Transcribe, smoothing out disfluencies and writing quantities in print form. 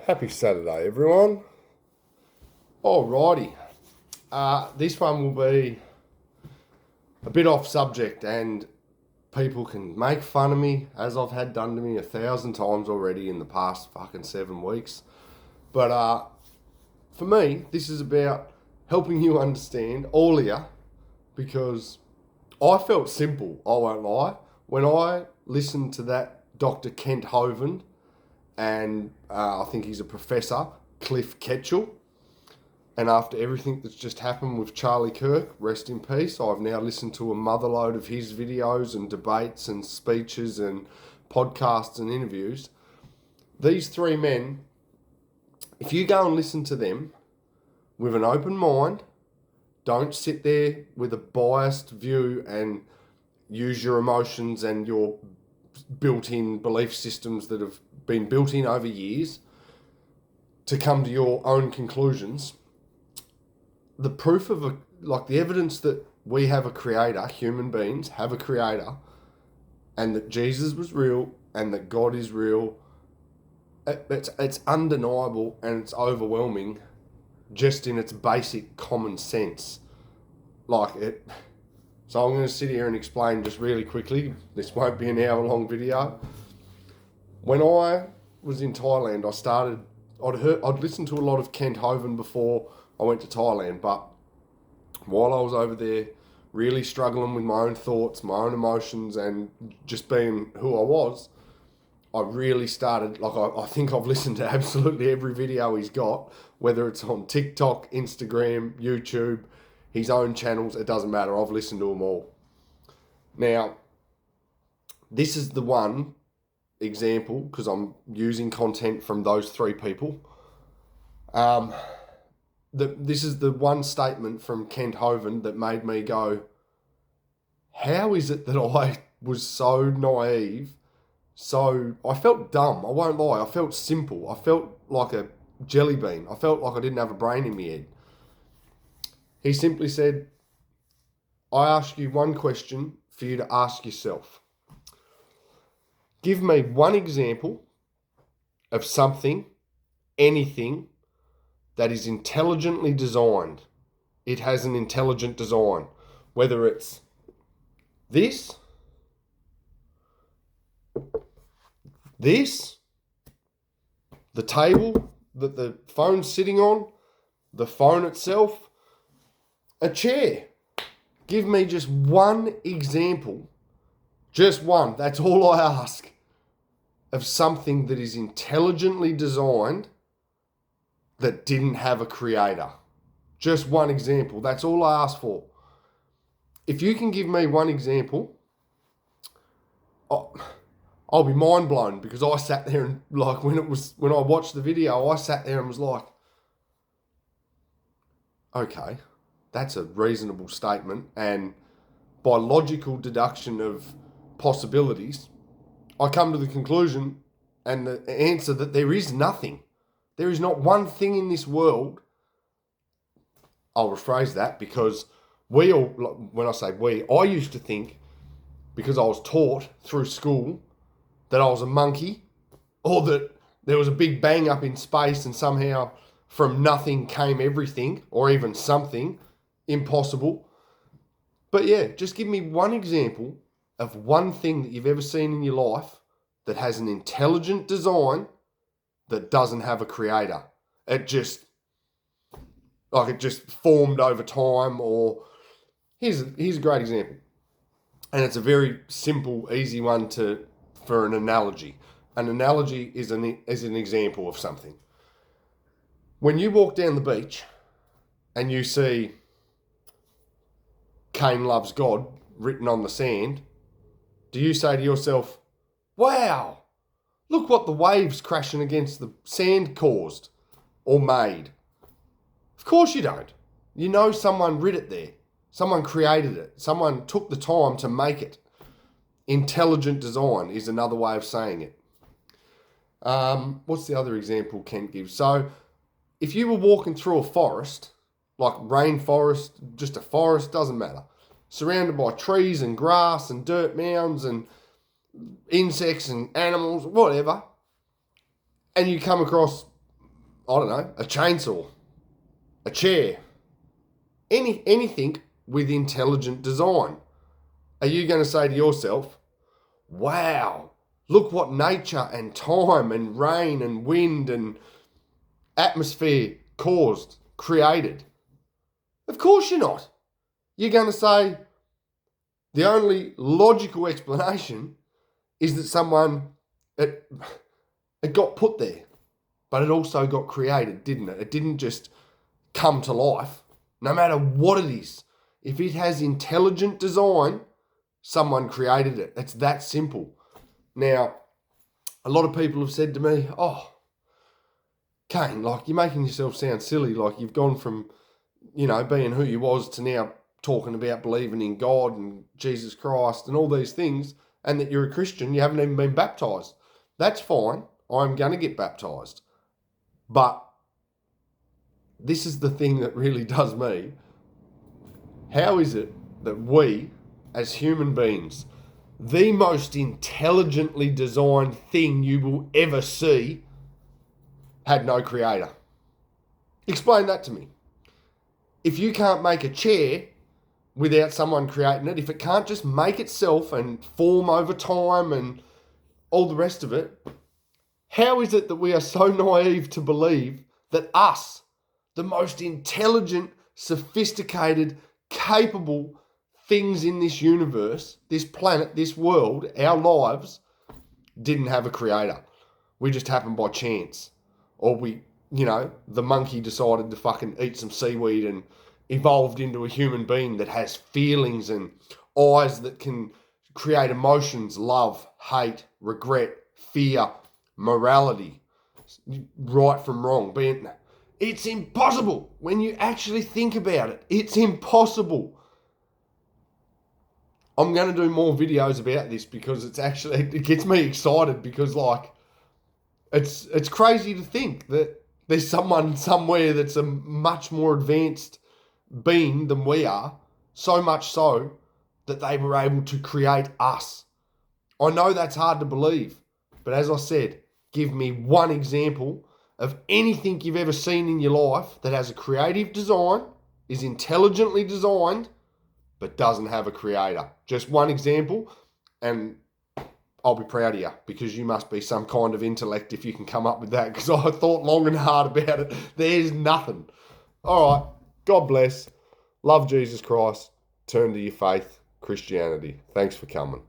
Happy Saturday, everyone. Alrighty. This one will be a bit off subject, and people can make fun of me, as I've had done to me 1,000 times already in the past fucking 7 weeks. But for me, this is about helping you understand, all of you, because I felt simple, I won't lie. When I listened to that Dr. Kent Hovind, and I think he's a professor, Cliff Ketchell. And after everything that's just happened with Charlie Kirk, rest in peace, I've now listened to a motherload of his videos and debates and speeches and podcasts and interviews. These three men, if you go and listen to them with an open mind, don't sit there with a biased view and use your emotions and your built-in belief systems that have been built in over years to come to your own conclusions. The proof of the evidence that we have a creator, human beings have a creator, and that Jesus was real and that God is real, it's undeniable and it's overwhelming just in its basic common sense. So I'm going to sit here and explain just really quickly. This won't be an hour-long video. When I was in Thailand, I'd listened to a lot of Kent Hovind before I went to Thailand, but while I was over there really struggling with my own thoughts, my own emotions, and just being who I was, I really started, I think I've listened to absolutely every video he's got, whether it's on TikTok, Instagram, YouTube, his own channels, it doesn't matter. I've listened to them all. Now, this is the one example, because I'm using content from those three people. This is the one statement from Kent Hovind that made me go, how is it that I was so naive? So I felt dumb, I won't lie. I felt simple. I felt like a jelly bean. I felt like I didn't have a brain in my head. He simply said, I ask you one question for you to ask yourself. Give me one example of something, anything, that is intelligently designed. It has an intelligent design. Whether it's this, the table that the phone's sitting on, the phone itself, a chair. Give me just one example, just one, that's all I ask, of something that is intelligently designed that didn't have a creator. Just one example, that's all I ask for. If you can give me one example, I'll be mind blown, because I sat there and when I watched the video, I sat there and was like, okay, that's a reasonable statement, and by logical deduction of possibilities, I come to the conclusion and the answer that there is nothing. There is not one thing in this world. I'll rephrase that, because when I say we, I used to think, because I was taught through school, that I was a monkey, or that there was a big bang up in space and somehow from nothing came everything, or even something impossible. But yeah, just give me one example of one thing that you've ever seen in your life that has an intelligent design that doesn't have a creator. It just formed over time. Or here's a great example, and it's a very simple, easy one for an analogy. An analogy is an example of something. When you walk down the beach and you see Cain loves God written on the sand, do you say to yourself, wow, look what the waves crashing against the sand caused or made? Of course you don't. You know someone writ it there. Someone created it. Someone took the time to make it. Intelligent design is another way of saying it. What's the other example Kent gives? So if you were walking through a forest, like rainforest, just a forest, doesn't matter, surrounded by trees and grass and dirt mounds and insects and animals, whatever, and you come across I don't know, a chainsaw, a chair, anything with intelligent design. Are you going to say to yourself, wow, look what nature and time and rain and wind and atmosphere created? Of course you're not. You're going to say the only logical explanation is that it got put there, but it also got created, didn't it? It didn't just come to life. No matter what it is, if it has intelligent design, someone created it. It's that simple. Now, a lot of people have said to me, oh, Kane, like, you're making yourself sound silly. Like, you've gone from, being who you was to now talking about believing in God and Jesus Christ and all these things, and that you're a Christian. You haven't even been baptized. That's fine. I'm going to get baptized. But this is the thing that really does me. How is it that we, as human beings, the most intelligently designed thing you will ever see, had no creator? Explain that to me. If you can't make a chair without someone creating it, if it can't just make itself and form over time and all the rest of it, how is it that we are so naive to believe that us, the most intelligent, sophisticated, capable things in this universe, this planet, this world, our lives, didn't have a creator? We just happened by chance. Or the monkey decided to fucking eat some seaweed and evolved into a human being that has feelings and eyes that can create emotions, love, hate, regret, fear, morality, right from wrong. It's impossible when you actually think about it. It's impossible. I'm going to do more videos about this because it gets me excited because, like, it's crazy to think that there's someone somewhere that's a much more advanced being than we are, so much so that they were able to create us. I know that's hard to believe, but as I said, give me one example of anything you've ever seen in your life that has a creative design, is intelligently designed, but doesn't have a creator. Just one example, and I'll be proud of you, because you must be some kind of intellect if you can come up with that, because I thought long and hard about it. There's nothing. All right. God bless. Love Jesus Christ. Turn to your faith, Christianity. Thanks for coming.